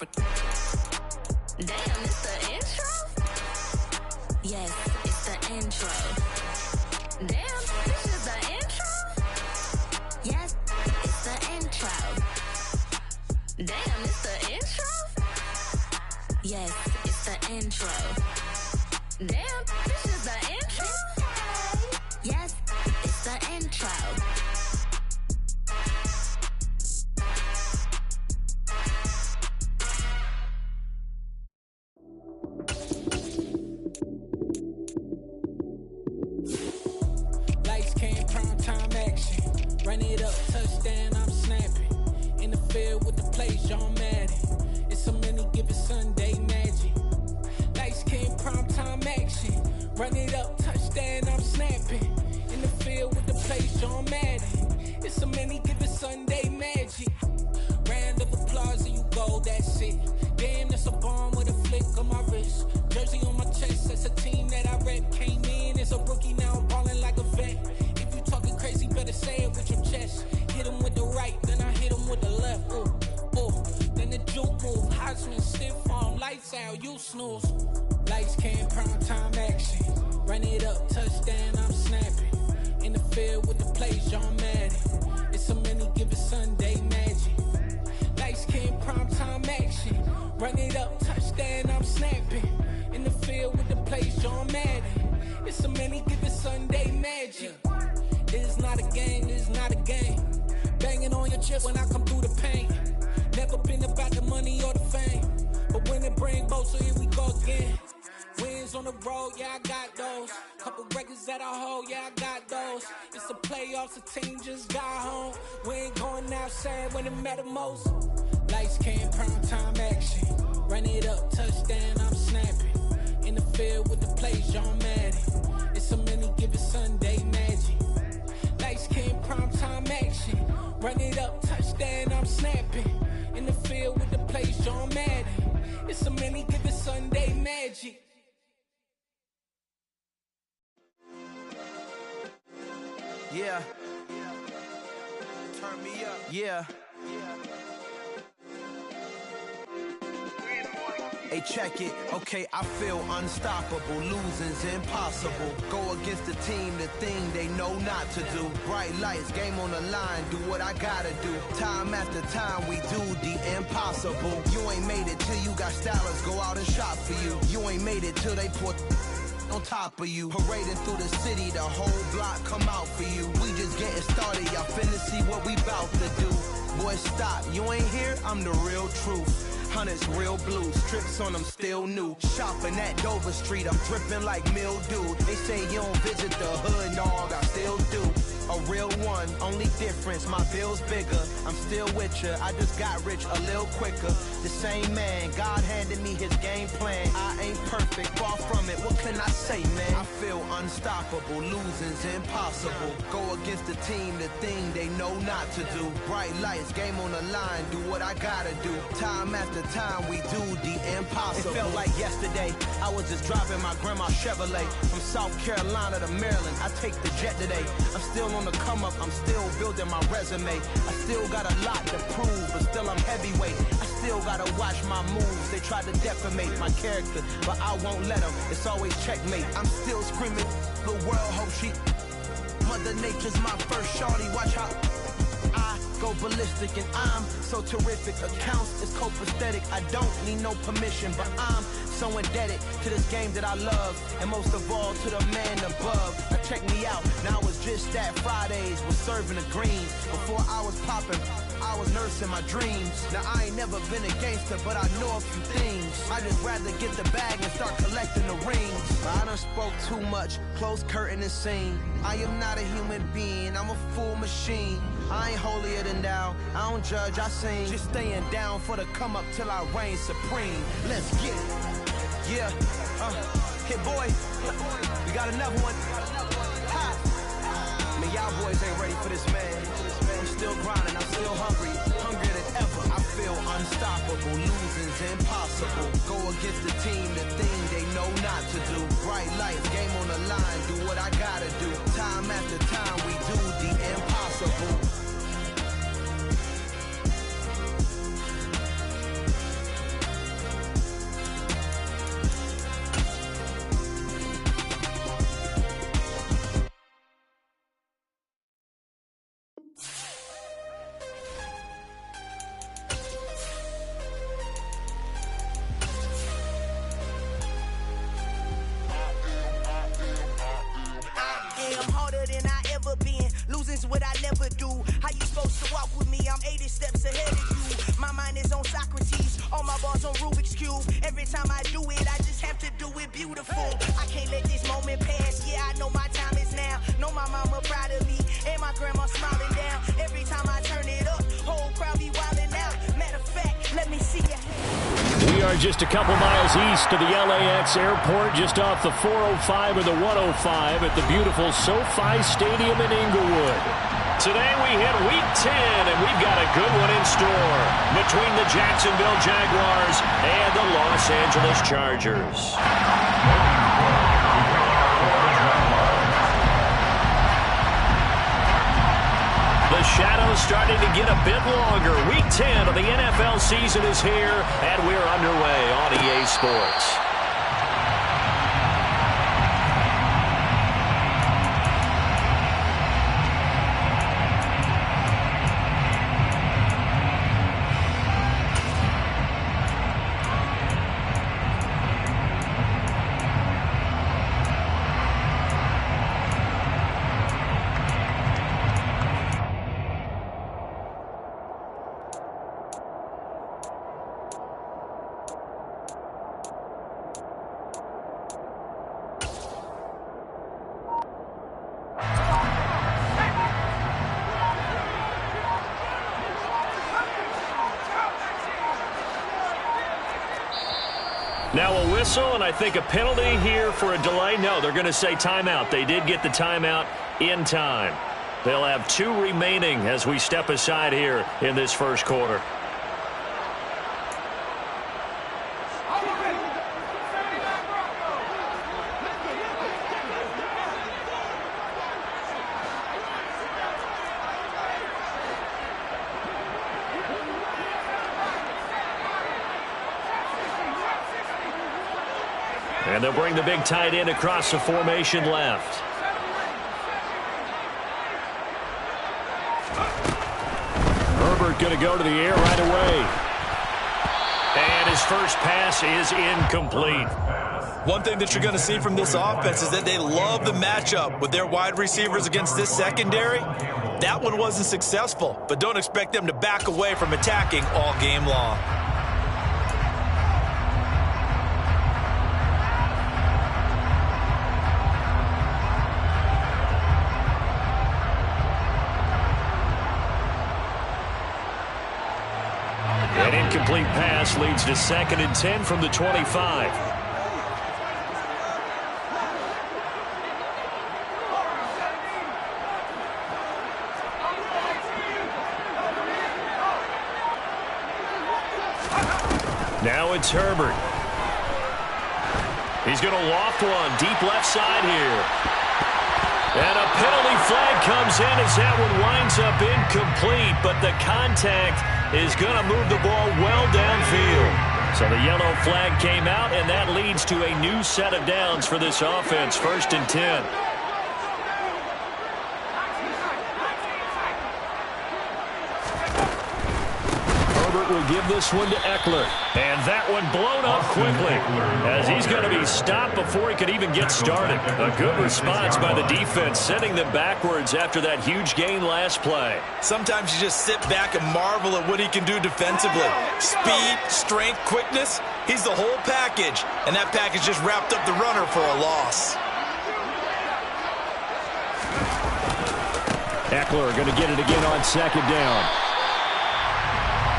pop it. Damn, it's the intro? Yes, it's the intro. Damn, this is the intro? Yes, it's the intro. Damn, it's the intro? Yes, it's the intro. Damn, this is the intro? Yes, it's the intro. Lights came, prime time action. Run it up, touchdown, I'm snapping. In the field with the plays, John Madden. It's a many given Sunday magic. Lights came, prime time action. Run it up, touchdown, I'm snapping. In the field with the plays, John Madden. It's a many given Sunday magic. Round of applause and you go, that's it. Damn, that's a bomb with a flick on my wrist. Jersey on my chest, that's a team that I rep. Came in as a rookie, now I'm ballin' like a vet. If you talking crazy, better say it with your chest. Hit him with the right, then I hit him with the left. Ooh, ooh, then the juke move. Heisman, stiff arm, lights out, you snooze. Lights came, prime time action. Run it up, touchdown, I'm snapping. In the field with the plays, John Madden. It's a many given Sunday magic. Lights came, prime time action. Run it up, touchdown, I'm snapping. In the field with the plays, John Madden. It's a many given Sunday magic. This is not a game, this is not a game. Banging on your chest when I come through the paint. Never been about the money or the fame. But when it bring both, so here we go again. Wins on the road, yeah, I got those. Couple records that I hold, yeah, I got those. It's the playoffs, the team just got home. We ain't going outside when it matter most. Lights came, prime time action. Run it up, touchdown, I'm snapping. In the field with the plays, John Madden. It's a many given Sunday magic. Lights came, prime time action. Run it up, touchdown, I'm snapping. In the field with the plays, John Madden. It's a many given Sunday magic. Yeah. Turn me up. Yeah. Hey, check it. Okay, I feel unstoppable. Losing's impossible. Go against the team, the thing they know not to do. Bright lights, game on the line. Do what I gotta do. Time after time, we do the impossible. You ain't made it till you got stylers go out and shop for you. You ain't made it till they put on top of you. Parading through the city, the whole block come out for you. We just getting started, y'all finna see what we bout to do. Boy, stop, you ain't here, I'm the real truth. Hunters, real blue, strips on them still new. Shopping at Dover Street, I'm dripping like mildew. They say you don't visit the hood, dog, I still do. A real one, only difference, my bill's bigger. I'm still with ya, I just got rich a little quicker. The same man, God handed me his game plan. I ain't perfect, far from it, what can I say, man? I feel unstoppable, losing's impossible. Go against the team, the thing they know not to do. Bright lights, game on the line, do what I gotta do. Time after time, we do the impossible. It felt like yesterday, I was just driving my grandma's Chevrolet. From South Carolina to Maryland, I take the jet today. I'm still on the come up, I'm still building my resume. I still got a lot to prove, but still I'm heavyweight. I still gotta watch my moves. They try to defamate my character, but I won't let them. It's always checkmate. I'm still screaming, the world hope she. Mother Nature's my first shorty, watch how I go ballistic and I'm so terrific. Accounts is copacetic, I don't need no permission, but I'm so indebted to this game that I love, and most of all to the man above. Now check me out, now it's just that Fridays was serving the greens. Before I was popping, I was nursing my dreams. Now I ain't never been a gangster, but I know a few things. I just rather get the bag and start collecting the rings. I done spoke too much, close curtain and scene. I am not a human being, I'm a full machine. I ain't holier than thou, I don't judge, I sing. Just staying down for the come up till I reign supreme. Let's get it. Yeah, hit boy, we got another one. Ha! Man, y'all boys ain't ready for this, man. I'm still grinding, I'm still hungry, hungrier than ever. I feel unstoppable, losing's impossible. Go against the team, the thing they know not to do. Bright lights, game on the line, do what I gotta do. Time after time, we do the impossible. bars on Rubik's Cube. Every time I do it, I just have to do it beautiful. I can't let this moment pass. Yeah, I know my time is now. Know my mama proud of me, and my grandma smiling down. Every time I turn it up, whole crowd be wildin' out. Matter of fact, let me see ya. We are just a couple miles east of the LAX airport, just off the 405 or the 105 at the beautiful SoFi Stadium in Inglewood. Today we hit Week 10, and we've got a good one in store between the Jacksonville Jaguars and the Los Angeles Chargers. The shadow's starting to get a bit longer. Week 10 of the NFL season is here, and we're underway on EA Sports. Now a whistle, and I think a penalty here for a delay. No, they're going to say timeout. They did get the timeout in time. They'll have 2 remaining as we step aside here in this first quarter. And they'll bring the big tight end across the formation left. Herbert going to go to the air right away. And his first pass is incomplete. One thing that you're going to see from this offense is that they love the matchup with their wide receivers against this secondary. That one wasn't successful, but don't expect them to back away from attacking all game long. An incomplete pass leads to 2nd and 10 from the 25. Now it's Herbert. He's going to loft one deep left side here. And a penalty flag comes in as that one winds up incomplete, but the contact is going to move the ball well downfield. So the yellow flag came out, and that leads to a new set of downs for this offense, 1st and 10. Will give this one to Eckler. And that one blown up quickly as he's going to be stopped before he could even get started. A good response by the defense, sending them backwards after that huge gain last play. Sometimes you just sit back and marvel at what he can do defensively. Speed, strength, quickness, he's the whole package. And that package just wrapped up the runner for a loss. Eckler going to get it again on 2nd down.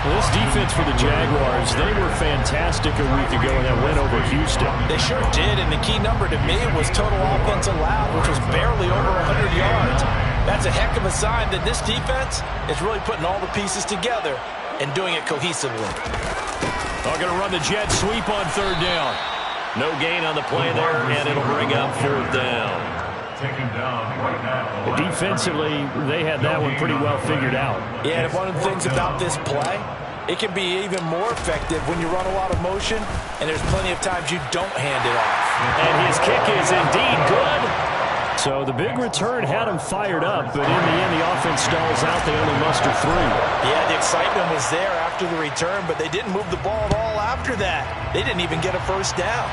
Well, this defense for the Jaguars, they were fantastic a week ago in that win over Houston. They sure did, and the key number to me was total offense allowed, which was barely over 100 yards. That's a heck of a sign that this defense is really putting all the pieces together and doing it cohesively. They're going to run the jet sweep on 3rd down. No gain on the play there, and it'll bring up 4th down. Defensively, they had that one pretty well figured out. Yeah, and one of the things about this play, it can be even more effective when you run a lot of motion, and there's plenty of times you don't hand it off. And his kick is indeed good. So the big return had him fired up, but in the end, the offense stalls out. They only muster 3. Yeah, the excitement was there after the return, but they didn't move the ball at all after that. They didn't even get a 1st down.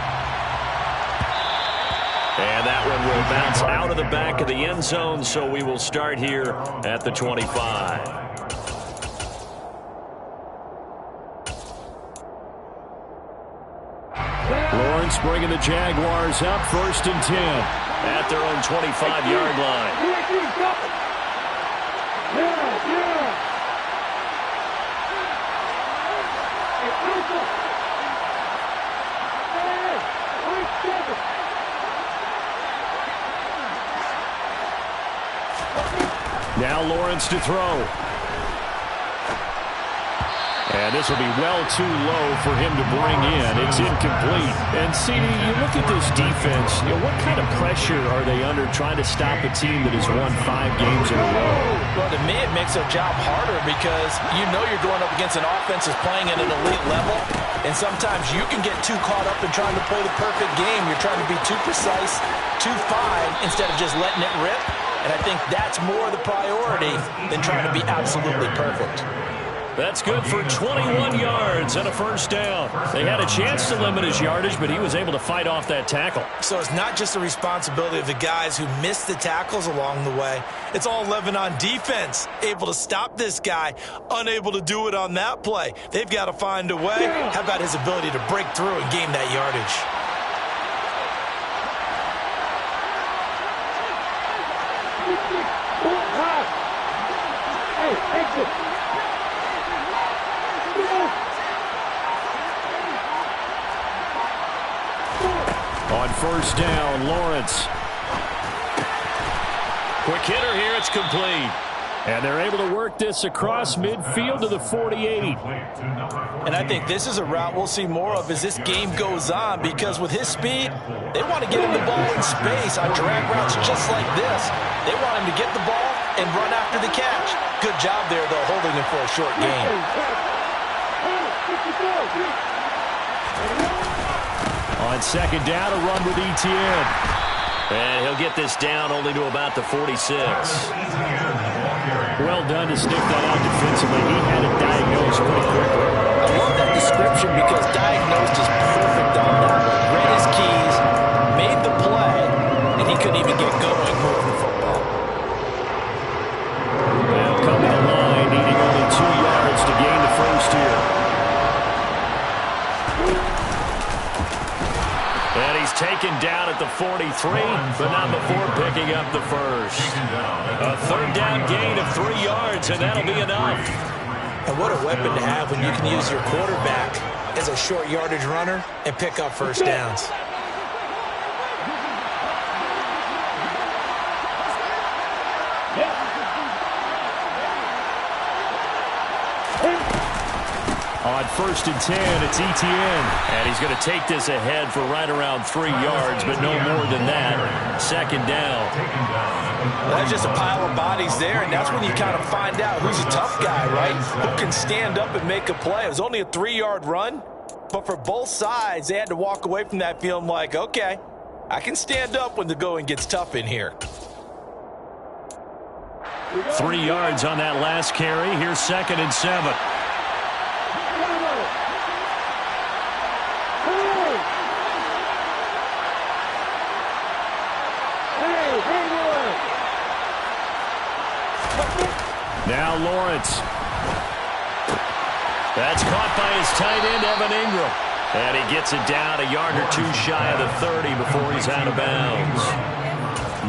And that one will bounce out of the back of the end zone, so we will start here at the 25. Lawrence bringing the Jaguars up 1st and 10 at their own 25-yard line. Now Lawrence to throw. And this will be well too low for him to bring in. It's incomplete. And, CD, you look at this defense, what kind of pressure are they under trying to stop a team that has won 5 games in a row? Well, to me, it makes their job harder because you're going up against an offense that's playing at an elite level, and sometimes you can get too caught up in trying to play the perfect game. You're trying to be too precise, too fine, instead of just letting it rip. And I think that's more the priority than trying to be absolutely perfect. That's good for 21 yards and a 1st down. They had a chance to limit his yardage, but he was able to fight off that tackle. So it's not just the responsibility of the guys who missed the tackles along the way. It's all 11 on defense, able to stop this guy, unable to do it on that play. They've got to find a way. How about his ability to break through and gain that yardage? On 1st down, Lawrence. Quick hitter here, it's complete. And they're able to work this across midfield to the 48. And I think this is a route we'll see more of as this game goes on, because with his speed, they want to get him the ball in space on drag routes just like this. They want him to get the ball and run after the catch. Good job there, though, holding him for a short gain. On 2nd down, a run with Etienne. And he'll get this down only to about the 46. Well done to sniff that out defensively. He had it diagnosed pretty quickly. I love that description because diagnosed is perfect on that one. Read his keys, made the play, and he couldn't even get going moving the football. Well, coming to line, needing only 2 yards to gain the 1st here. And he's taken down at the 43, but not before picking up the 1st. A 3rd down gain of 3 yards, and that'll be enough. And what a weapon to have when you can use your quarterback as a short yardage runner and pick up 1st downs. On 1st and 10, it's Etienne. And he's going to take this ahead for right around 3 yards, but no more than that. 2nd down. That's just a pile of bodies there, and that's when you kind of find out who's a tough guy, right? Who can stand up and make a play. It was only a 3-yard run, but for both sides, they had to walk away from that feeling like, okay, I can stand up when the going gets tough in here. 3 yards on that last carry. Here's 2nd and 7. Now Lawrence. That's caught by his tight end, Evan Ingram. And he gets it down a yard or 2 shy of the 30 before he's out of bounds.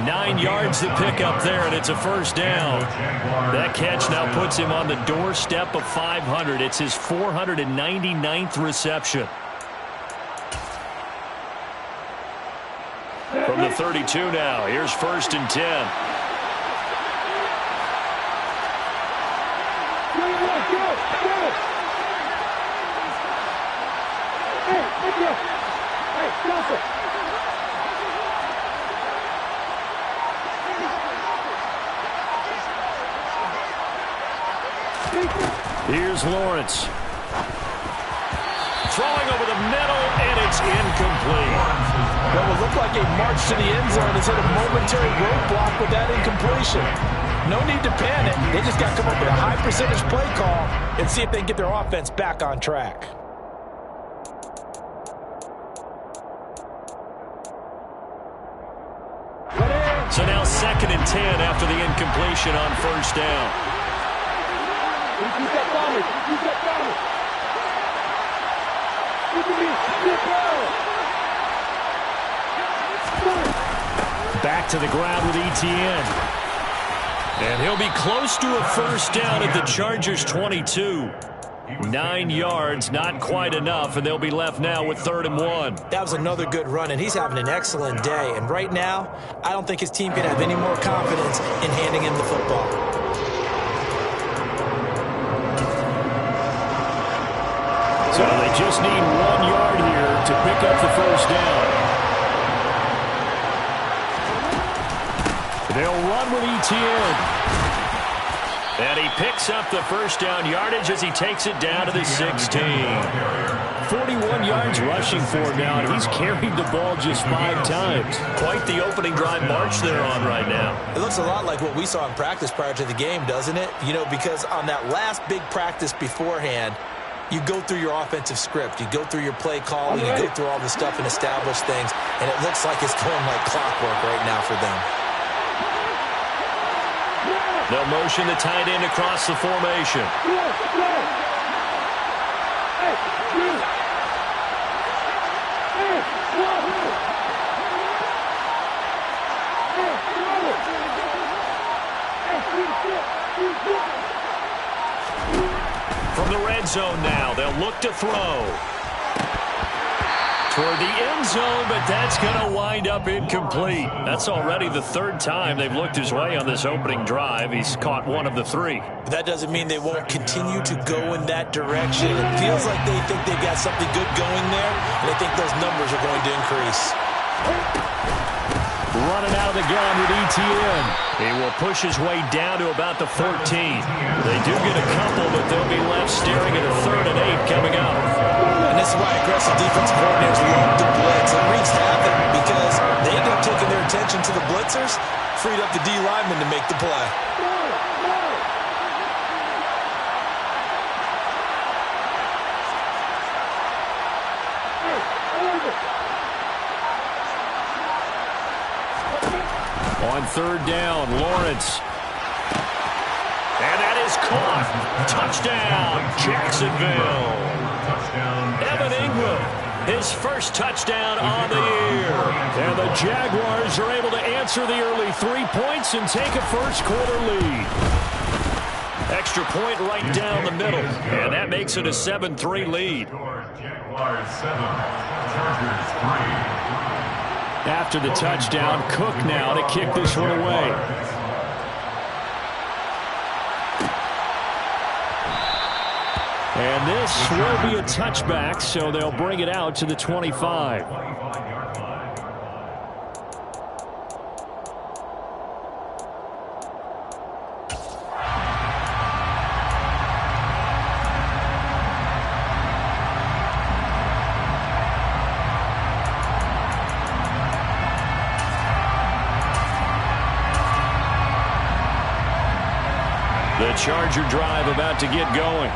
9 yards to pick up there, and it's a 1st down. That catch now puts him on the doorstep of 500. It's his 499th reception. From the 32 now, here's 1st and 10. Here's Lawrence. Throwing over the middle, and it's incomplete. What will look like a march to the end zone is hit a momentary roadblock with that incompletion. No need to panic. They just got to come up with a high percentage play call and see if they can get their offense back on track. So now 2nd and 10 after the incompletion on 1st down. Back to the ground with Etienne. And he'll be close to a first down at the Chargers' 22. 9 yards, not quite enough, and they'll be left now with 3rd and 1. That was another good run, and he's having an excellent day. And right now, I don't think his team can have any more confidence in handing him the football. So they just need 1 yard here to pick up the first down. They'll run with Etienne. And he picks up the first down yardage as he takes it down to the 16. 41 yards rushing for him now, and he's carried the ball just 5 times. Quite the opening drive march they're on right now. It looks a lot like what we saw in practice prior to the game, doesn't it? You know, because on that last big practice beforehand, you go through your offensive script. You go through your play calling. You go through all the stuff and establish things, and it looks like it's going like clockwork right now for them. They'll motion the tight end across the formation. From the red zone now, they'll look to throw. Toward the end zone, but that's going to wind up incomplete. That's already the 3rd time they've looked his way on this opening drive. He's caught 1 of the 3. But that doesn't mean they won't continue to go in that direction. It feels like they think they've got something good going there, and I think those numbers are going to increase. Running out of the gun with Etienne. He will push his way down to about the 14. They do get a couple, but they'll be left staring at a 3rd and 8 coming up. And this is why aggressive defensive coordinators love to blitz. It wreaks havoc because they end up taking their attention to the blitzers, freed up the D lineman to make the play. On 3rd down, Lawrence. And that is caught. Touchdown, Jacksonville. Evan Ingram, his first touchdown on the year. And the Jaguars are able to answer the early 3 points and take a first-quarter lead. Extra point right down the middle. And that makes it a 7-3 lead. Jaguars 7, Chargers 3. After the touchdown, Cook now to kick this one away. And this will be a touchback, so they'll bring it out to the 25. The Charger drive about to get going.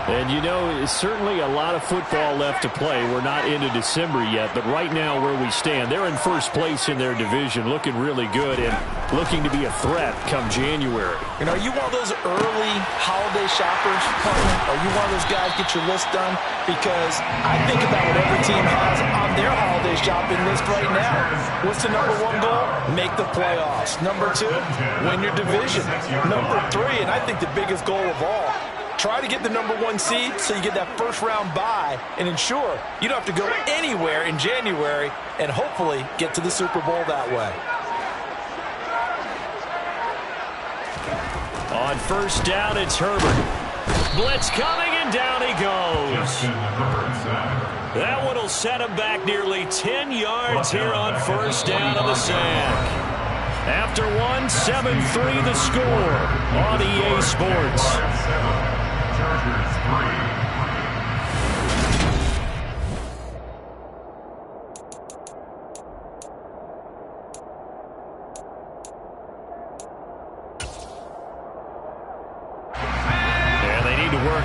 And, you know, certainly a lot of football left to play. We're not into December yet, but right now where we stand, they're in first place in their division, looking really good and looking to be a threat come January. You know, are you one of those early holiday shoppers, partner? Are you one of those guys get your list done? Because I think about what every team has on their holiday shopping list right now. What's the number 1 goal? Make the playoffs. Number 2, win your division. Number 3, and I think the biggest goal of all, try to get the number 1 seed so you get that first-round bye and ensure you don't have to go anywhere in January and hopefully get to the Super Bowl that way. On first down, it's Herbert. Blitz coming, and down he goes. That one will set him back nearly 10 yards here on first down on the sack. After 1, 7-3 the score on EA Sports. Chargers 3.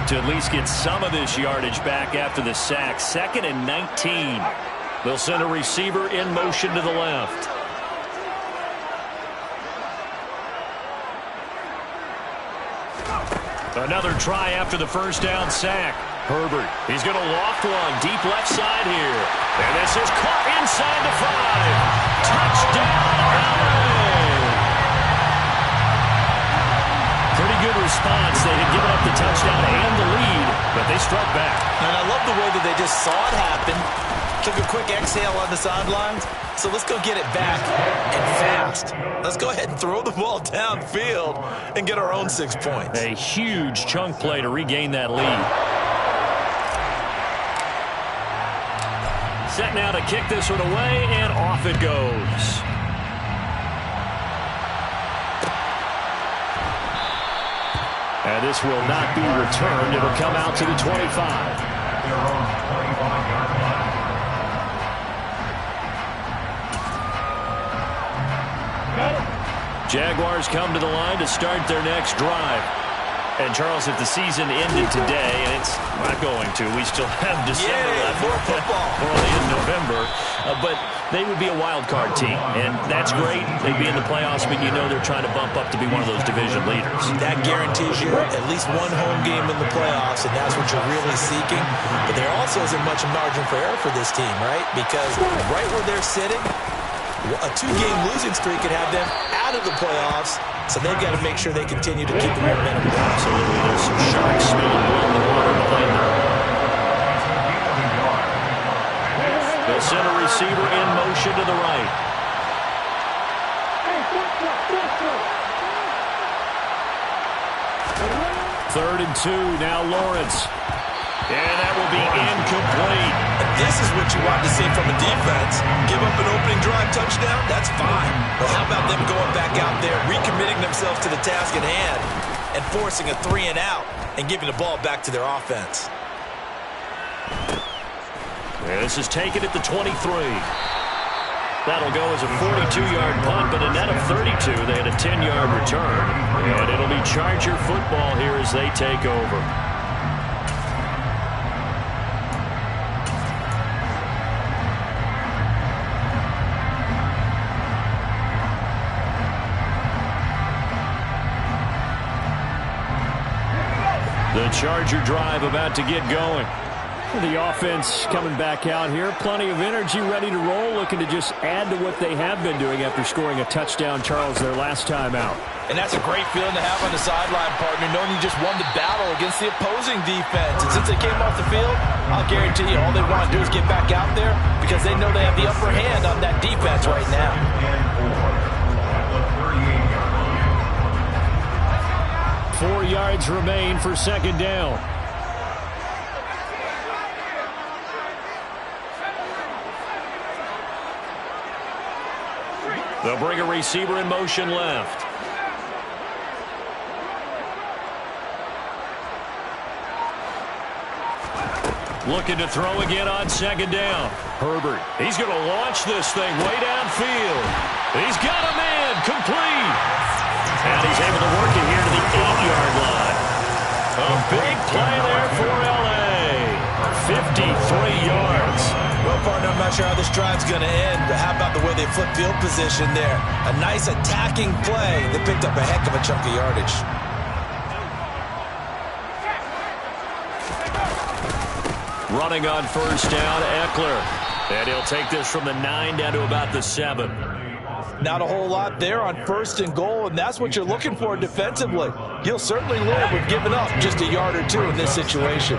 To at least get some of this yardage back after the sack. 2nd and 19. They'll send a receiver in motion to the left. Another try after the first down sack. Herbert, he's going to loft one deep left side here. And this is caught inside the 5. Touchdown, struck back. And I love the way that they just saw it happen, took a quick exhale on the sidelines. So let's go get it back and fast. Let's go ahead and throw the ball downfield and get our own 6 points. A huge chunk play to regain that lead. Set now to kick this one away, and off it goes. And this will not be returned. It'll come out to the 25. Jaguars come to the line to start their next drive. And, Charles, if the season ended today, and it's not going to, we still have December left. More football. We're only in November. But they would be a wild card team, and that's great. They'd be in the playoffs, but you know they're trying to bump up to be one of those division leaders. That guarantees you at least one home game in the playoffs, and that's what you're really seeking. But there also isn't much margin for error for this team, right? Because right where they're sitting, a 2-game losing streak could have them out of the playoffs, so they've got to make sure they continue to keep the momentum going. Absolutely. There's some sharks smelling blood in the water behind them. The center receiver in motion to the right. Third and 2, now Lawrence. And that will be incomplete. And this is what you want to see from a defense. Give up an opening drive touchdown, that's fine. But how about them going back out there, recommitting themselves to the task at hand, and forcing a 3-and-out and giving the ball back to their offense. This is taken at the 23. That'll go as a 42-yard punt, but a net of 32. They had a 10-yard return. And it'll be Charger football here as they take over. The Charger drive about to get going. The offense coming back out here. Plenty of energy, ready to roll, looking to just add to what they have been doing after scoring a touchdown, Charles, their last time out. And that's a great feeling to have on the sideline, partner, knowing you just won the battle against the opposing defense. And since they came off the field, I'll guarantee you all they want to do is get back out there because they know they have the upper hand on that defense right now. 4 yards remain for second down. They'll bring a receiver in motion left. Looking to throw again on second down. Herbert, he's going to launch this thing way downfield. He's got a man, complete. And he's able to work it here to the 8-yard line. A big play there for L.A. 53 yards. Well, partner, I'm not sure how this drive's going to end, but how about the way they flip field position there? A nice attacking play that picked up a heck of a chunk of yardage. Running on first down, Eckler. And he'll take this from the 9 down to about the 7. Not a whole lot there on first and goal, and that's what you're looking for defensively. You'll certainly live with giving up just a yard or two in this situation.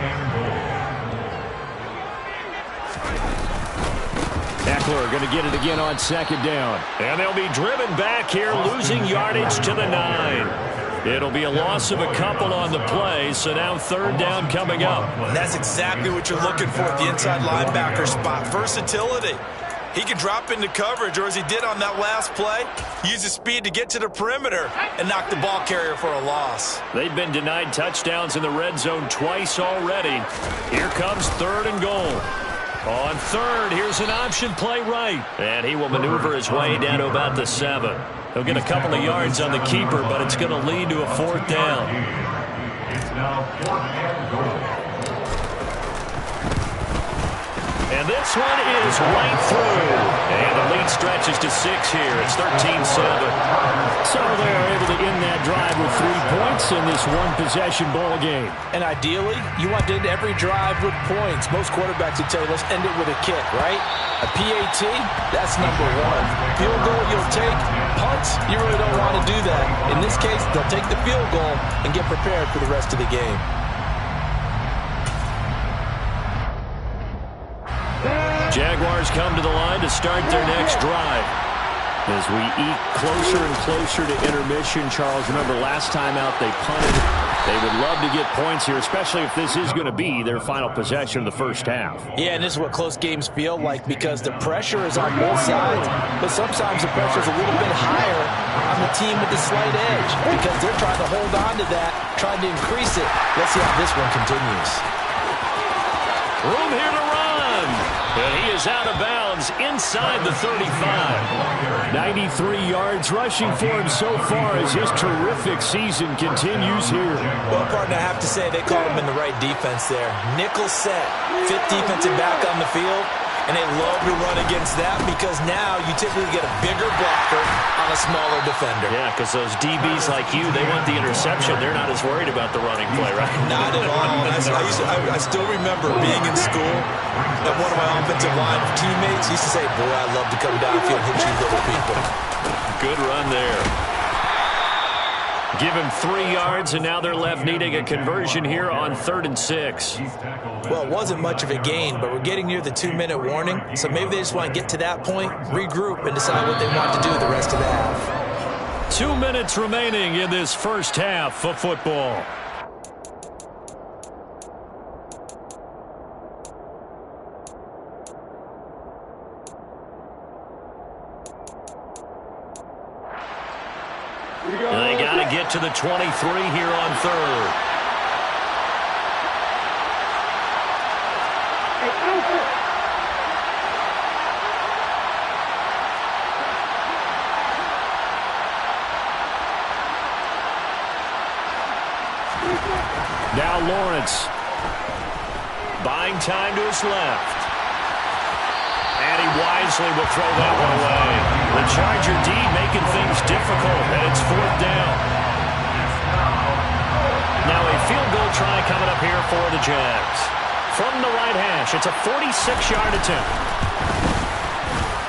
Eckler going to get it again on second down. And they'll be driven back here, losing yardage to the 9. It'll be a loss of a couple on the play, so now third down coming up. And that's exactly what you're looking for at the inside linebacker spot. Versatility. He can drop into coverage, or as he did on that last play, use his speed to get to the perimeter and knock the ball carrier for a loss. They've been denied touchdowns in the red zone twice already. Here comes third and goal. On third, here's an option play right. And he will maneuver his way down to about the 7. He'll get a couple of yards on the keeper, but it's going to lead to a fourth down. It's now 4th and goal. And this one is right through. And the lead stretches to 6 here. It's 13-7. So they are able to end that drive with 3 points in this one-possession ball game. And ideally, you want to end every drive with points. Most quarterbacks would tell you, let's end it with a kick, right? A PAT, that's number 1. Field goal you'll take. Punts, you really don't want to do that. In this case, they'll take the field goal and get prepared for the rest of the game. Jaguars come to the line to start their next drive. As we eke closer and closer to intermission, Charles, remember last time out they punted. They would love to get points here, especially if this is going to be their final possession of the first half. Yeah, and this is what close games feel like because the pressure is on both sides, but sometimes the pressure is a little bit higher on the team with the slight edge because they're trying to hold on to that, trying to increase it. Let's see how this one continues. Room here to run. And he is out of bounds inside the 35. 93 yards rushing for him so far as his terrific season continues here. Well, partner, I have to say they called him in the right defense there. Nickel set, fifth defensive back on the field, and they love to run against that because now you typically get a bigger blocker on a smaller defender. Yeah, because those DBs like you, they want the interception. They're not as worried about the running play, right? Not at all. I still remember being in school and one of my offensive line teammates used to say, boy, I love to come downfield and hit you little people. Good run there. Give him 3 yards, and now they're left needing a conversion here on 3rd and 6. Well, it wasn't much of a gain, but we're getting near the 2-minute warning, so maybe they just want to get to that point, regroup, and decide what they want to do the rest of the half. 2 minutes remaining in this first half of football. They got to get to the 23 here on 3rd. Now Lawrence. Buying time to his left. And he wisely will throw that one away. The Charger D making things difficult, and it's 4th down. Now a field goal try coming up here for the Jags. From the right hash, it's a 46-yard attempt.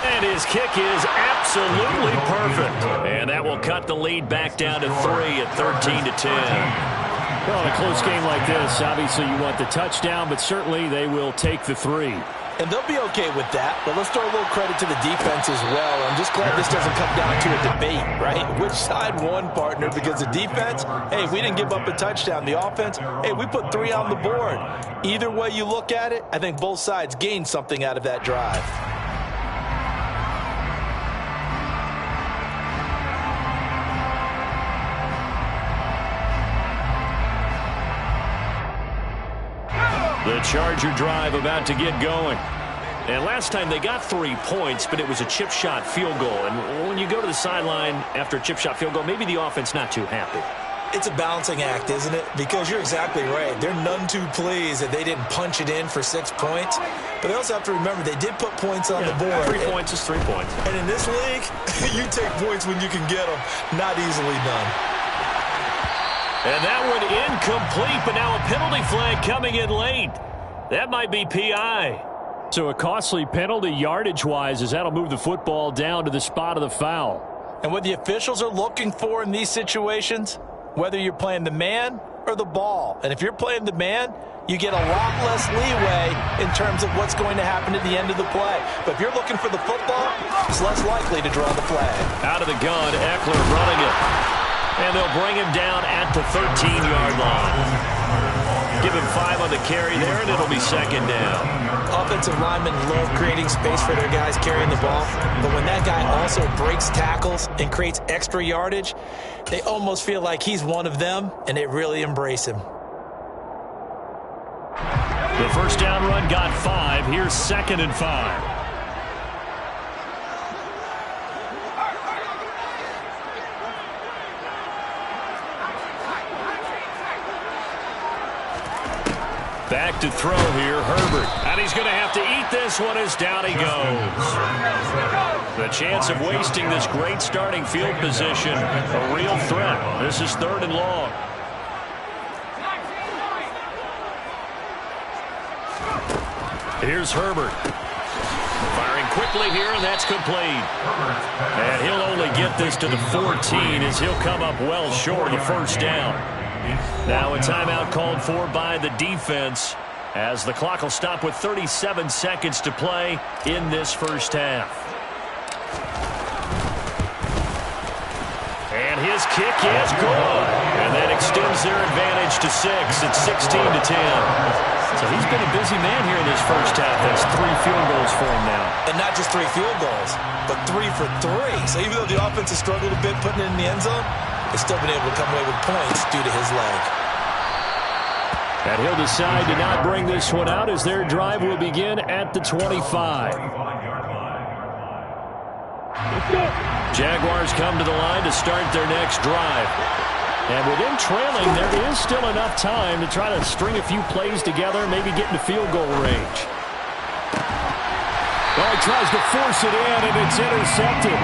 And his kick is absolutely perfect. And that will cut the lead back down to 3 at 13-10. Well, in a close game like this, obviously you want the touchdown, but certainly they will take the 3. And they'll be okay with that, but let's throw a little credit to the defense as well. I'm just glad this doesn't come down to a debate, right? Which side won, partner? Because the defense, hey, we didn't give up a touchdown. The offense, hey, we put 3 on the board. Either way you look at it, I think both sides gained something out of that drive. The Charger drive about to get going. And last time they got 3 points, but it was a chip shot field goal. And when you go to the sideline after a chip shot field goal, maybe the offense not too happy. It's a balancing act, isn't it? Because you're exactly right. They're none too pleased that they didn't punch it in for 6 points. But they also have to remember they did put points on the board. 3 points is 3 points. And in this league, you take points when you can get them. Not easily done. And that one incomplete, but now a penalty flag coming in late. That might be PI. So a costly penalty yardage-wise as that'll move the football down to the spot of the foul. And what the officials are looking for in these situations, whether you're playing the man or the ball. And if you're playing the man, you get a lot less leeway in terms of what's going to happen at the end of the play. But if you're looking for the football, it's less likely to draw the flag. Out of the gun, Eckler running it. And they'll bring him down at the 13-yard line. Give him 5 on the carry there, and it'll be 2nd down. Offensive linemen love creating space for their guys carrying the ball. But when that guy also breaks tackles and creates extra yardage, they almost feel like he's one of them, and they really embrace him. The first down run got 5. Here's 2nd and 5. Back to throw here, Herbert. And he's going to have to eat this one as down he goes. The chance of wasting this great starting field position, a real threat. This is 3rd and long. Here's Herbert. Firing quickly here, and that's complete. And he'll only get this to the 14 as he'll come up well short of the first down. Now a timeout called for by the defense. as the clock will stop with 37 seconds to play in this first half. And his kick is good. And that extends their advantage to 6. It's 16-10. So he's been a busy man here in this first half. That's 3 field goals for him now. And not just 3 field goals, but 3 for 3. So even though the offense has struggled a bit putting it in the end zone, they've still been able to come away with points due to his leg. And he'll decide to not bring this one out as their drive will begin at the 25. Jaguars come to the line to start their next drive. And within trailing, there is still enough time to try to string a few plays together, maybe get into field goal range. Oh, he tries to force it in, and it's intercepted.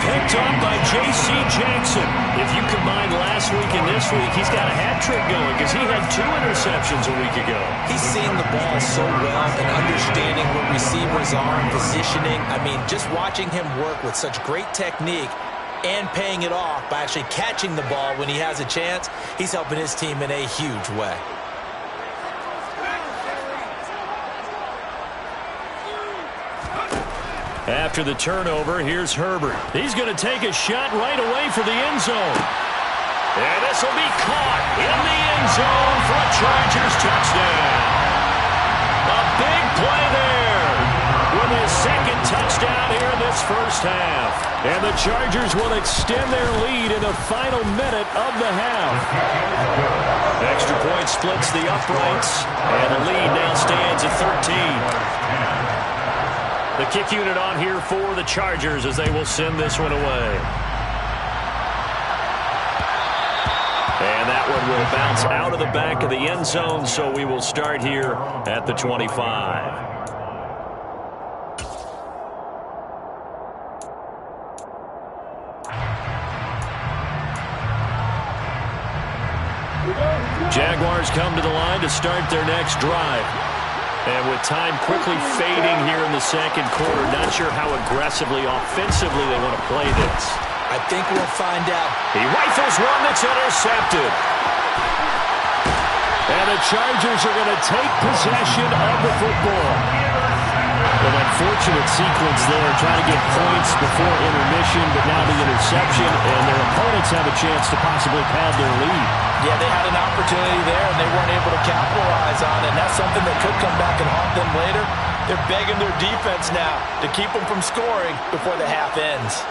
Picked up by J.C. Jackson. If you combine last week and this week, he's got a hat trick going because he had 2 interceptions a week ago. He's seeing the ball so well and understanding what receivers are and positioning. I mean, just watching him work with such great technique and paying it off by actually catching the ball when he has a chance, he's helping his team in a huge way. After the turnover, here's Herbert. He's going to take a shot right away for the end zone. And this will be caught in the end zone for a Chargers touchdown. A big play there with his second touchdown here in this first half. And the Chargers will extend their lead in the final minute of the half. Extra point splits the uprights, and the lead now stands at 13. The kick unit on here for the Chargers as they will send this one away. And that one will bounce out of the back of the end zone, so we will start here at the 25. Jaguars come to the line to start their next drive. And with time quickly fading here in the second quarter, not sure how aggressively, offensively they want to play this. I think we'll find out. He rifles one that's intercepted. And the Chargers are going to take possession of the football. An unfortunate sequence there, trying to get points before intermission, but now the interception, and their opponents have a chance to possibly pad their lead. Yeah, they had an opportunity there, and they weren't able to capitalize on it, and that's something that could come back and haunt them later. They're begging their defense now to keep them from scoring before the half ends.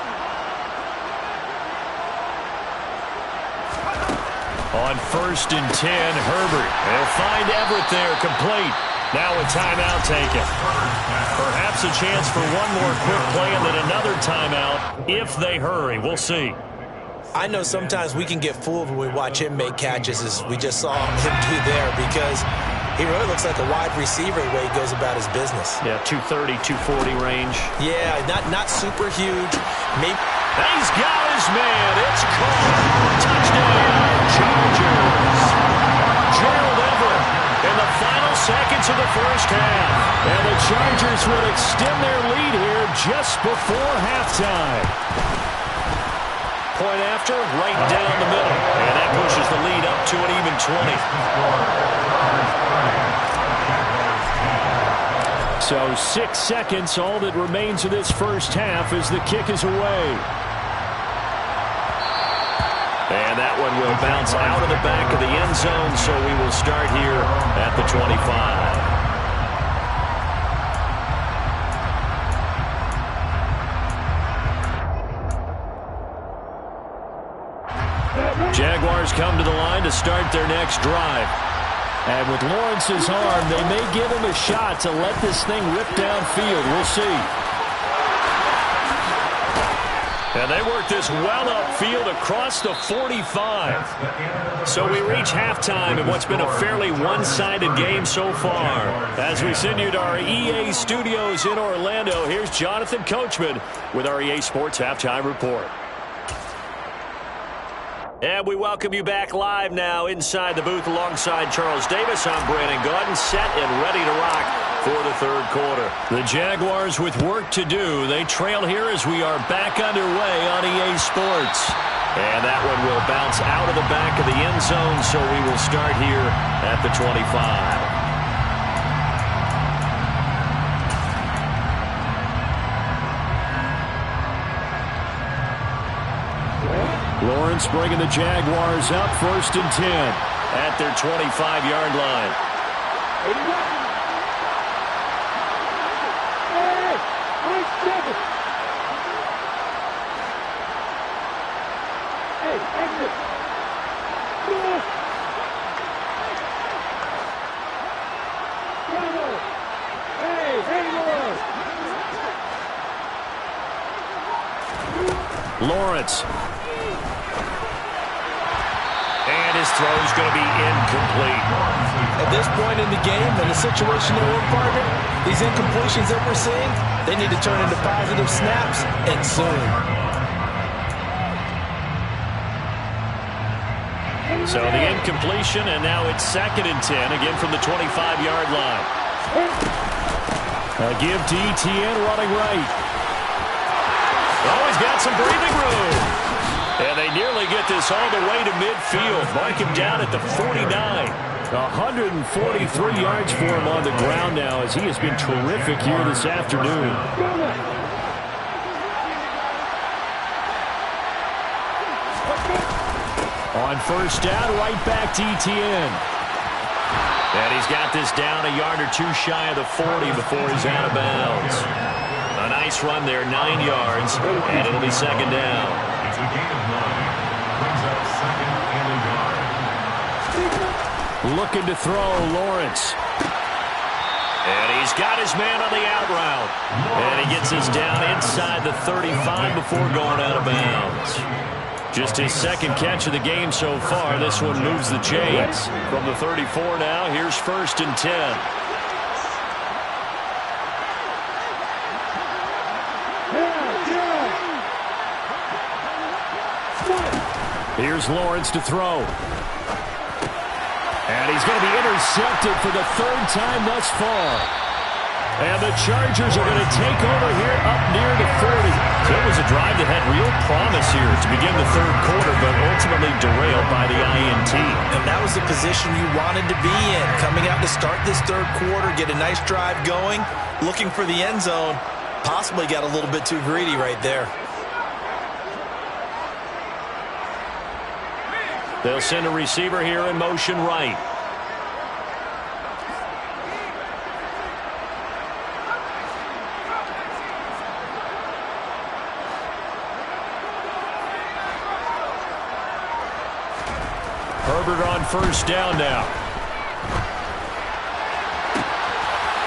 On 1st and 10, Herbert. They'll find Everett there, complete. Now a timeout taken. Perhaps a chance for one more quick play and then another timeout if they hurry. We'll see. I know sometimes we can get fooled when we watch him make catches, as we just saw him do there, because he really looks like a wide receiver the way he goes about his business. Yeah, 230, 240 range. Yeah, not super huge. Maybe. He's got his man. It's caught. Touchdown, Chargers. Gerald Everett in the final seconds of the first half. And the Chargers will extend their lead here just before halftime. Point after, right down the middle. And that pushes the lead up to an even 20. So 6 seconds, all that remains of this first half as the kick is away. And that one will bounce out of the back of the end zone, so we will start here at the 25. Jaguars come to the line to start their next drive. And with Lawrence's arm, they may give him a shot to let this thing rip downfield. We'll see. And they work this well upfield across the 45. So we reach halftime in what's been a fairly one-sided game so far. As we send you to our EA studios in Orlando, here's Jonathan Coachman with our EA Sports Halftime Report. And we welcome you back live now inside the booth alongside Charles Davis. I'm Brandon Gaudin, set and ready to rock for the third quarter. The Jaguars with work to do. They trail here as we are back underway on EA Sports. And that one will bounce out of the back of the end zone, so we will start here at the 25. Lawrence bringing the Jaguars up, 1st and 10 at their 25-yard line. Lawrence. And his throw is going to be incomplete. At this point in the game, in the situation that we're partner, these incompletions that we're seeing, they need to turn into positive snaps, and soon. So the incompletion, and now it's 2nd and 10, again from the 25-yard line. A give to Etienne running right. Oh, he's got some breathing room. And they nearly get this all the way to midfield. Mark him down at the 49. 143 yards for him on the ground now as he has been terrific here this afternoon. On 1st down, right back to Etienne. And he's got this down a yard or two shy of the 40 before he's out of bounds. A nice run there, 9 yards, and it'll be 2nd down. It's a gain of 9. Brings up 2nd and a yard. Looking to throw, Lawrence. And he's got his man on the out route. And he gets us down inside the 35 before going out of bounds. Just his 2nd catch of the game so far. This one moves the chains. From the 34 now, here's 1st and 10. Here's Lawrence to throw. And he's going to be intercepted for the 3rd time thus far. And the Chargers are going to take over here up near the 40. So it was a drive that had real promise here to begin the 3rd quarter, but ultimately derailed by the INT. And that was the position you wanted to be in. Coming out to start this 3rd quarter, get a nice drive going, looking for the end zone. Possibly got a little bit too greedy right there. They'll send a receiver here in motion right. Herbert on 1st down now.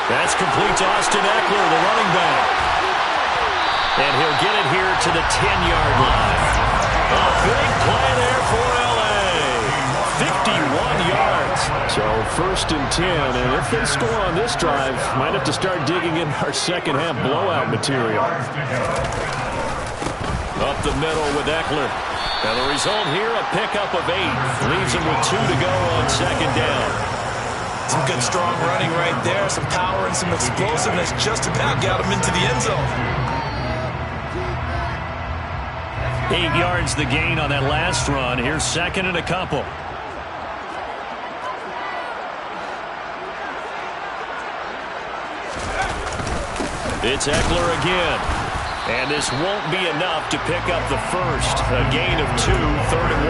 That's complete to Austin Eckler, the running back. And he'll get it here to the 10-yard line. A big play there for LA. 51 yards. So 1st and 10, and if they score on this drive, might have to start digging in our 2nd half blowout material. Up the middle with Eckler. And the result here, a pickup of 8. Leaves him with 2 to go on 2nd down. Some good strong running right there. Some power and some explosiveness just about got him into the end zone. 8 yards the gain on that last run. Here's 2nd and a couple. It's Eckler again. And this won't be enough to pick up the 1st. A gain of 2, 3rd and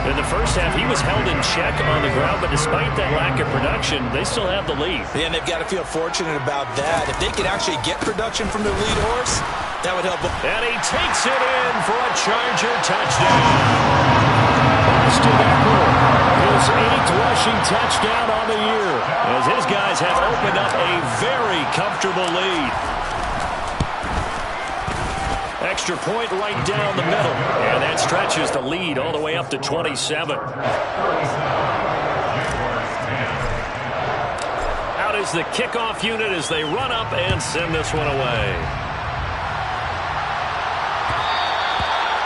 1. In the first half, he was held in check on the ground, but despite that lack of production, they still have the lead. Yeah, and they've got to feel fortunate about that. If they could actually get production from their lead horse, that would help them. And he takes it in for a Charger touchdown. Austin Eckler, his 8th rushing touchdown on the year, as his guys have opened up a very comfortable lead. Extra point right down the middle. And that stretches the lead all the way up to 27. Out is the kickoff unit as they run up and send this one away.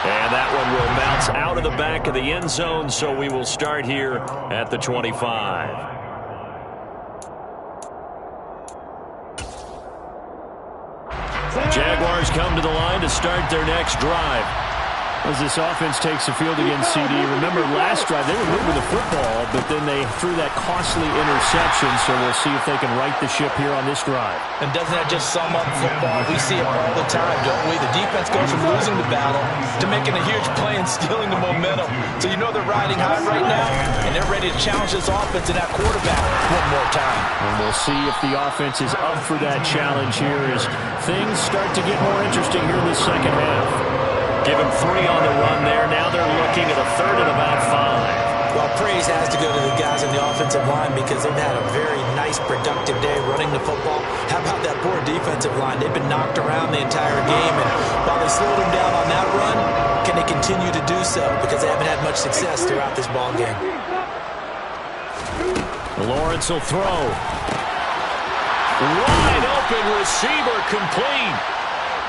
And that one will bounce out of the back of the end zone, so we will start here at the 25. Jaguars come to the line to start their next drive. As this offense takes the field against CD. Remember last drive, they were moving the football, but then they threw that costly interception, so we'll see if they can right the ship here on this drive. And doesn't that just sum up football? We see it all the time, don't we? The defense goes from losing the battle to making a huge play and stealing the momentum. So you know they're riding high right now, and they're ready to challenge this offense and that quarterback one more time. And we'll see if the offense is up for that challenge here as things start to get more interesting here in the second half. Give him 3 on the run there. Now they're looking at a 3rd and about 5. Well, praise has to go to the guys on the offensive line because they've had a very nice, productive day running the football. How about that poor defensive line? They've been knocked around the entire game, and while they slowed them down on that run, can they continue to do so? Because they haven't had much success throughout this ball game. Lawrence will throw. Wide open receiver complete.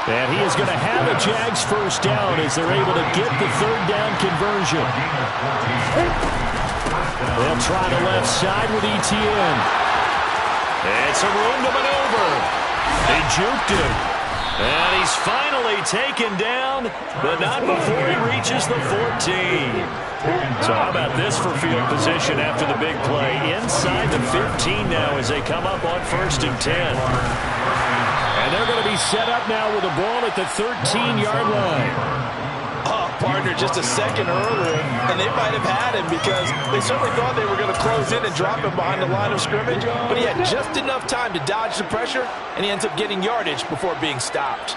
And he is going to have a Jags first down as they're able to get the 3rd down conversion. They'll try the left side with Etienne. It's a room to maneuver. They juked him. And he's finally taken down, but not before he reaches the 14. So how about this for field position after the big play? Inside the 15 now as they come up on 1st and 10. And they're going to be set up now with the ball at the 13-yard line. Oh, partner, just a second earlier, and they might have had him because they certainly thought they were going to close in and drop him behind the line of scrimmage, but he had just enough time to dodge the pressure, and he ends up getting yardage before being stopped.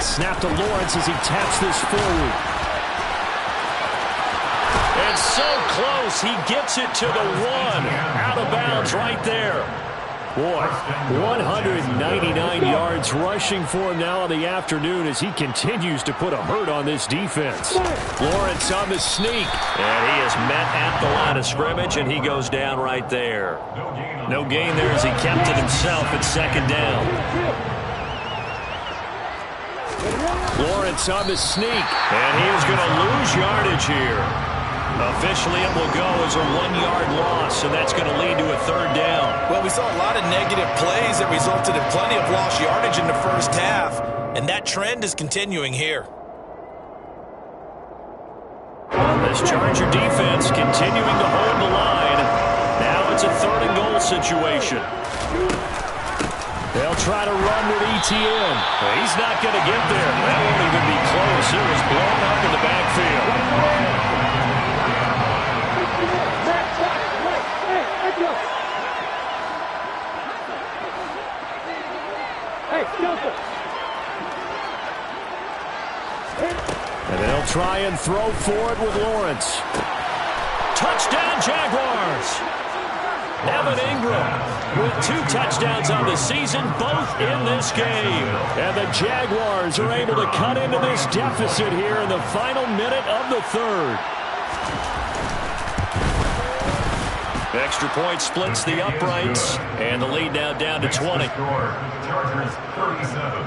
Snap to Lawrence as he taps this forward. And so close, he gets it to the 1. Out of bounds right there. Boy, 199 yards rushing for him now in the afternoon as he continues to put a hurt on this defense. Lawrence on the sneak. And he is met at the line of scrimmage, and he goes down right there. No gain there as he kept it himself at 2nd down. Lawrence on the sneak, and he is going to lose yardage here. Officially, it will go as a 1-yard loss, and that's going to lead to a 3rd down. Well, we saw a lot of negative plays that resulted in plenty of lost yardage in the first half, and that trend is continuing here. This Charger defense continuing to hold the line. Now it's a 3rd and goal situation. They'll try to run with Etienne. He's not going to get there. That won't even be close. It was blown up in the backfield. And they'll try and throw for it with Lawrence. Touchdown, Jaguars! Evan Ingram with 2 touchdowns on the season, both in this game. And the Jaguars are able to cut into this deficit here in the final minute of the 3rd. Extra point splits the uprights, and the lead now down to 20. Chargers 37,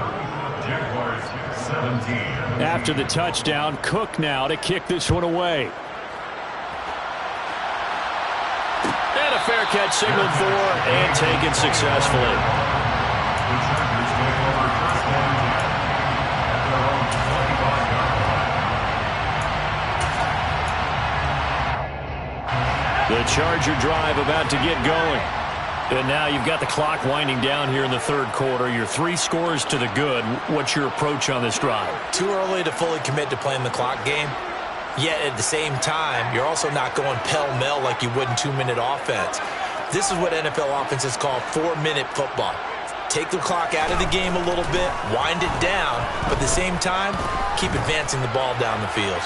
Jaguars 17. After the touchdown, Cook now to kick this one away. And a fair catch signaled for and taken successfully. The Charger drive about to get going. And now you've got the clock winding down here in the 3rd quarter. You're 3 scores to the good. What's your approach on this drive? Too early to fully commit to playing the clock game. Yet at the same time, you're also not going pell-mell like you would in 2-minute offense. This is what NFL offenses call 4-minute football. Take the clock out of the game a little bit, wind it down, but at the same time, keep advancing the ball down the field.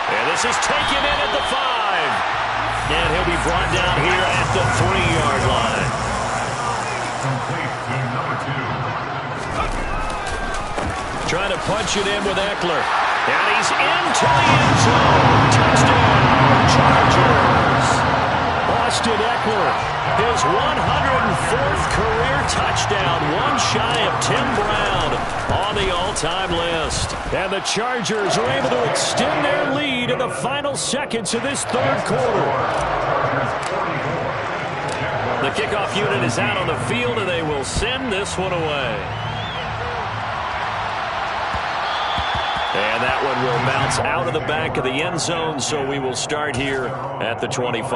And this is taken in at the 5. And he'll be brought down here at the 3-yard line. Complete to number 2. Trying to punch it in with Eckler. And he's into the end zone. Touchdown, Chargers. Austin Eckler, his 104th career touchdown, one shy of Tim Brown. on the all-time list. And the Chargers are able to extend their lead in the final seconds of this third quarter. The kickoff unit is out on the field, and they will send this one away. And that one will bounce out of the back of the end zone, so we will start here at the 25.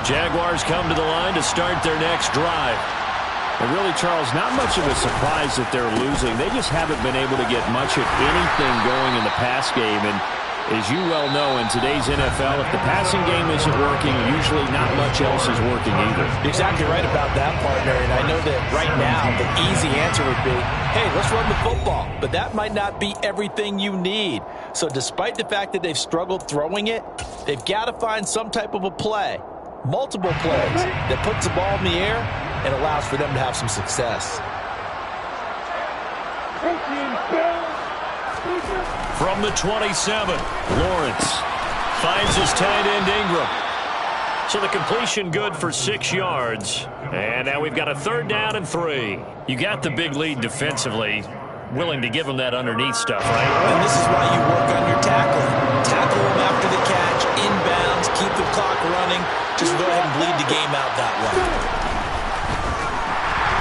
Jaguars come to the line to start their next drive. And really, Charles, not much of a surprise that they're losing. They just haven't been able to get much of anything going in the pass game. And as you well know, in today's NFL, if the passing game isn't working, usually not much else is working either. You're exactly right about that, partner. And I know that right now the easy answer would be, hey, let's run the football. But that might not be everything you need. So despite the fact that they've struggled throwing it, they've got to find some type of a play, multiple plays, that puts the ball in the air and allows for them to have some success. From the 27, Lawrence finds his tight end Ingram. So the completion good for 6 yards. And now we've got a 3rd down and 3. You got the big lead defensively. Willing to give them that underneath stuff, right? And this is why you work on your tackling. Tackle them after the catch, inbounds, keep the clock running. Just go ahead and bleed the game out that way.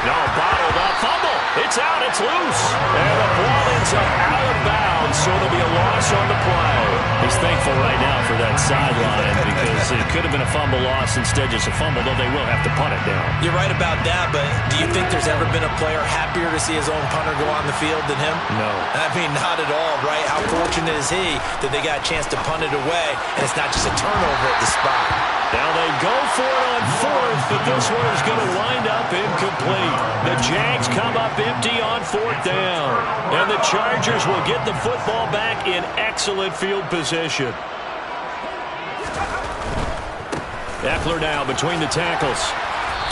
No, bottled up, fumble. It's out, it's loose. And the ball ends up out of bounds, so there'll be a loss on the play. He's thankful right now for that sideline because it could have been a fumble loss, instead just a fumble, though they will have to punt it down. You're right about that, but do you think there's ever been a player happier to see his own punter go on the field than him? No. I mean, not at all, right? How fortunate is he that they got a chance to punt it away, and it's not just a turnover at the spot. Now they go for it on 4th, but this one is going to wind up incomplete. The Jags come up empty on 4th down. And the Chargers will get the football back in excellent field position. Eckler now between the tackles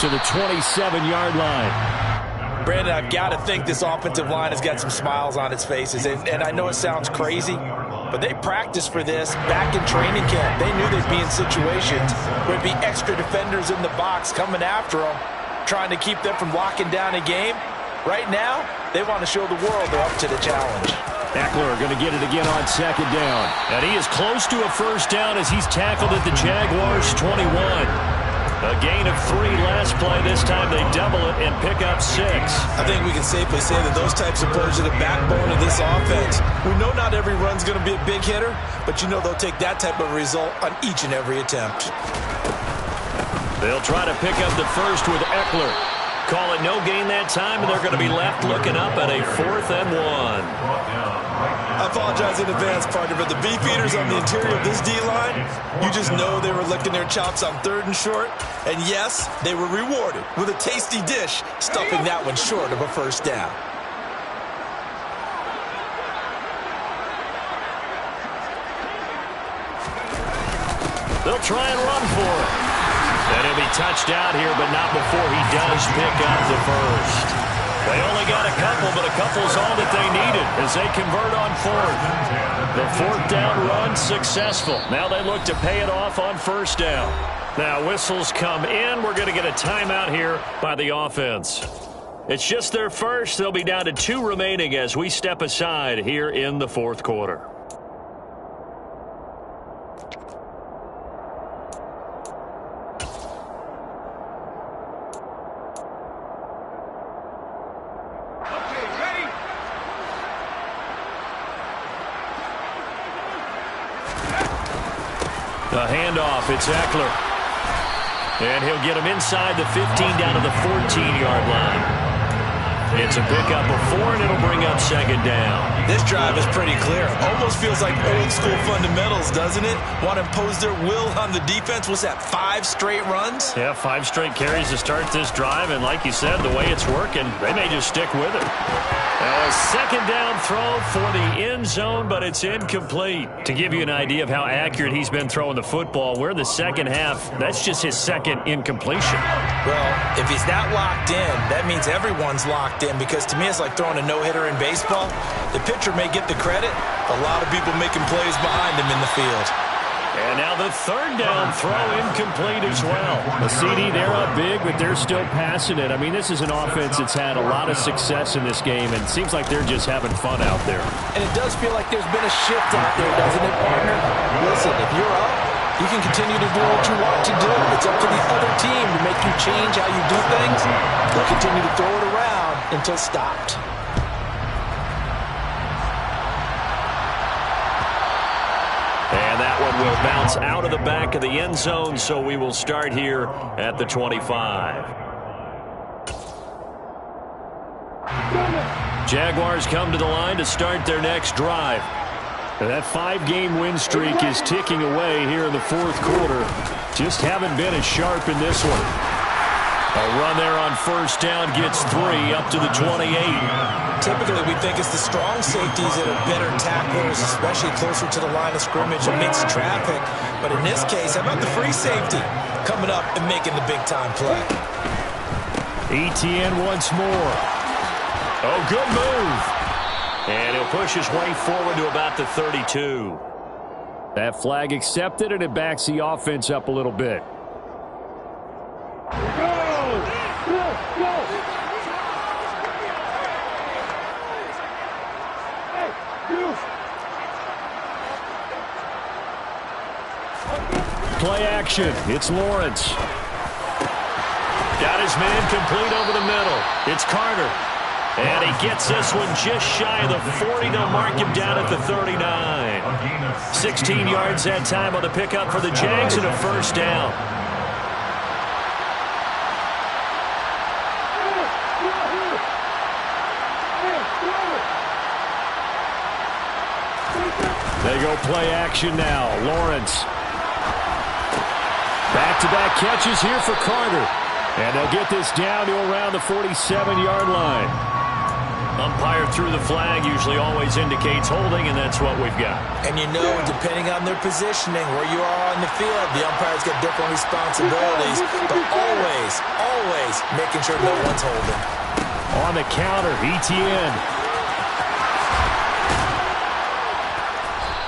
to the 27-yard line. Brandon, I've got to think this offensive line has got some smiles on its faces. And I know it sounds crazy, but they practiced for this back in training camp. They knew they'd be in situations where there'd be extra defenders in the box coming after them, trying to keep them from locking down a game. Right now, they want to show the world they're up to the challenge. Eckler going to get it again on 2nd down. And he is close to a 1st down as he's tackled at the Jaguars' 21. A gain of 3 last play. This time they double it and pick up 6. I think we can safely say that those types of players are the backbone of this offense. We know not every run's going to be a big hitter, but you know they'll take that type of result on each and every attempt. They'll try to pick up the 1st with Eckler. Call it no gain that time, and they're going to be left looking up at a 4th and 1. I apologize in advance, partner, but the beefeaters on the interior of this D-line, you just know they were licking their chops on 3rd and short. And yes, they were rewarded with a tasty dish, stuffing that one short of a 1st down. They'll try and run for it. And he'll be touched out here, but not before he does pick up the 1st. They only got a couple, but a couple's all that they needed as they convert on 4th. The 4th down run successful. Now they look to pay it off on 1st down. Now whistles come in. We're going to get a timeout here by the offense. It's just their 1st. They'll be down to 2 remaining as we step aside here in the 4th quarter. The handoff, it's Eckler. And he'll get him inside the 15 down to the 14-yard line. It's a pickup of 4, and it'll bring up 2nd down. This drive is pretty clear. Almost feels like old-school fundamentals, doesn't it? Want to impose their will on the defense. What's that, 5 straight runs? Yeah, 5 straight carries to start this drive, and like you said, the way it's working, they may just stick with it. Now a 2nd down throw for the end zone, but it's incomplete. To give you an idea of how accurate he's been throwing the football, we're in the second half. That's just his 2nd incompletion. Well, if he's not locked in, that means everyone's locked in, because to me it's like throwing a no-hitter in baseball. The pitcher may get the credit, a lot of people making plays behind him in the field. And now the third down throw incomplete as well. The CD, they're up big, but they're still passing it. I mean, this is an offense that's had a lot of success in this game, and it seems like they're just having fun out there. And it does feel like there's been a shift out there, doesn't it, partner? Listen, if you're up, you can continue to do what you want to do. It's up to the other team to make you change how you do things. They'll continue to throw it around until stopped. And that one will bounce out of the back of the end zone, so we will start here at the 25. Jaguars come to the line to start their next drive. That 5-game win streak is ticking away here in the fourth quarter. Just haven't been as sharp in this one. A run there on first down gets 3 up to the 28. Typically, we think it's the strong safeties that are better tacklers, especially closer to the line of scrimmage amidst traffic. But in this case, how about the free safety coming up and making the big-time play? ETN once more. Oh, good move. And he'll push his way forward to about the 32. That flag accepted, and it backs the offense up a little bit. Play action. It's Lawrence. Got his man complete over the middle. It's Carter. And he gets this one just shy of the 40. They'll mark him down at the 39. 16 yards that time on the pickup for the Jags and a first down. They go play action now. Lawrence. Back-to-back catches here for Carter. And they'll get this down to around the 47-yard line. Umpire threw the flag, usually always indicates holding, and that's what we've got. And you know, depending on their positioning, where you are on the field, the umpire's got different responsibilities, but always making sure no one's holding. On the counter, ETN.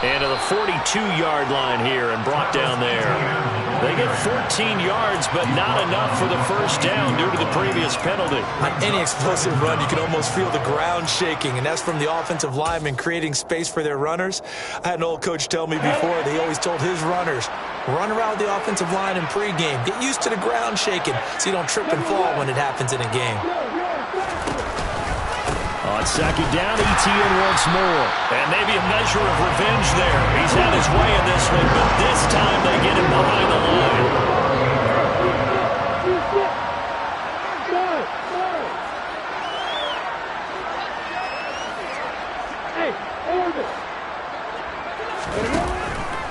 And to the 42-yard line here and brought down there. They get 14 yards, but not enough for the first down due to the previous penalty. On any explosive run, you can almost feel the ground shaking, and that's from the offensive linemen creating space for their runners. I had an old coach tell me before, they always told his runners, run around the offensive line in pregame. Get used to the ground shaking so you don't trip and fall when it happens in a game. On second down, ETN once more. And maybe a measure of revenge there. He's had his way in this one, but this time they get him behind the line.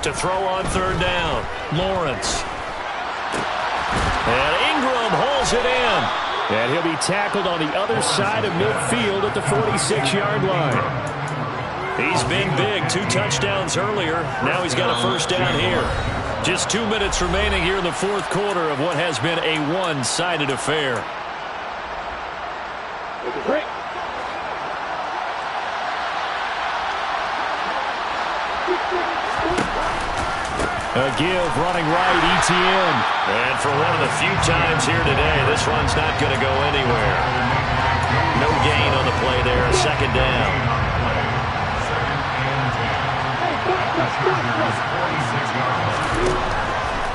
To throw on third down, Lawrence. And Ingram holds it in. And he'll be tackled on the other side of midfield at the 46-yard line. He's been big. 2 touchdowns earlier. Now he's got a first down here. Just 2 minutes remaining here in the fourth quarter of what has been a one-sided affair. A give running right, ETN. And for one of the few times here today, this one's not going to go anywhere. No gain on the play there, a second down.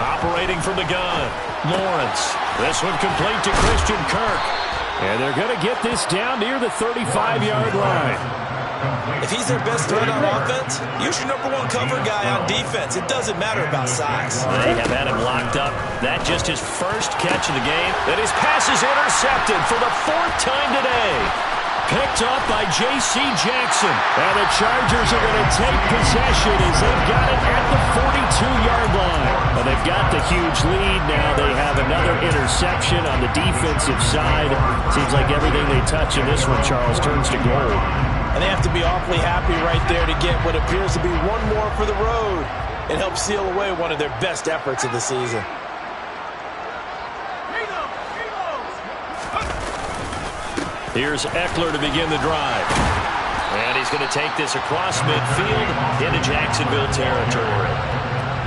Operating from the gun, Lawrence. This one complete to Christian Kirk. And they're going to get this down near the 35-yard line. If he's their best threat on offense, use your #1 cover guy on defense. It doesn't matter about size. They have had him locked up. That just his first catch of the game. And his pass is intercepted for the 4th time today. Picked up by J.C. Jackson. And the Chargers are going to take possession as they've got it at the 42-yard line. Well, they've got the huge lead. Now they have another interception on the defensive side. Seems like everything they touch in this one, Charles, turns to gold. And they have to be awfully happy right there to get what appears to be one more for the road and help seal away one of their best efforts of the season. Here's Eckler to begin the drive. And he's going to take this across midfield into Jacksonville territory.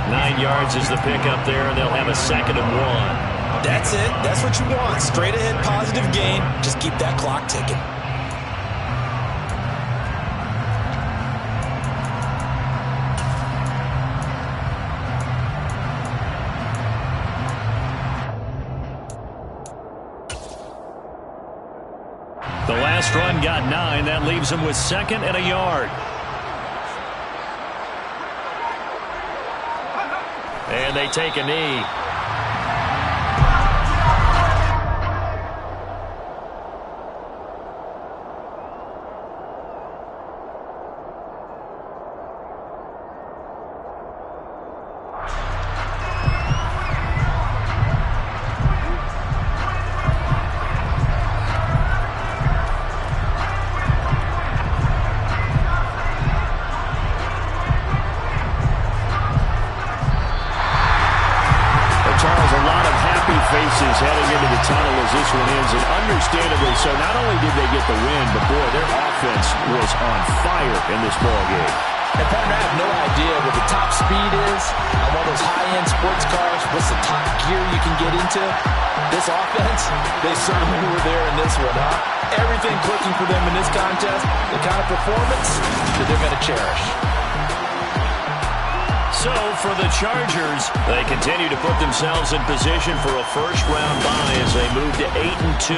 9 yards is the pickup there, and they'll have a 2nd and 1. That's it. That's what you want. Straight ahead positive gain. Just keep that clock ticking. The last run got 9. That leaves him with 2nd and a yard. And they take a knee. Faces heading into the tunnel as this one ends, and understandably so. Not only did they get the win, but boy, their offense was on fire in this ball game. And partner, I have no idea what the top speed is on one of those high-end sports cars. What's the top gear you can get into? This offense, they certainly were there in this one, huh? Everything clicking for them in this contest, the kind of performance that they're going to cherish. So, for the Chargers, they continue to put themselves in position for a first-round bye as they move to 8-2.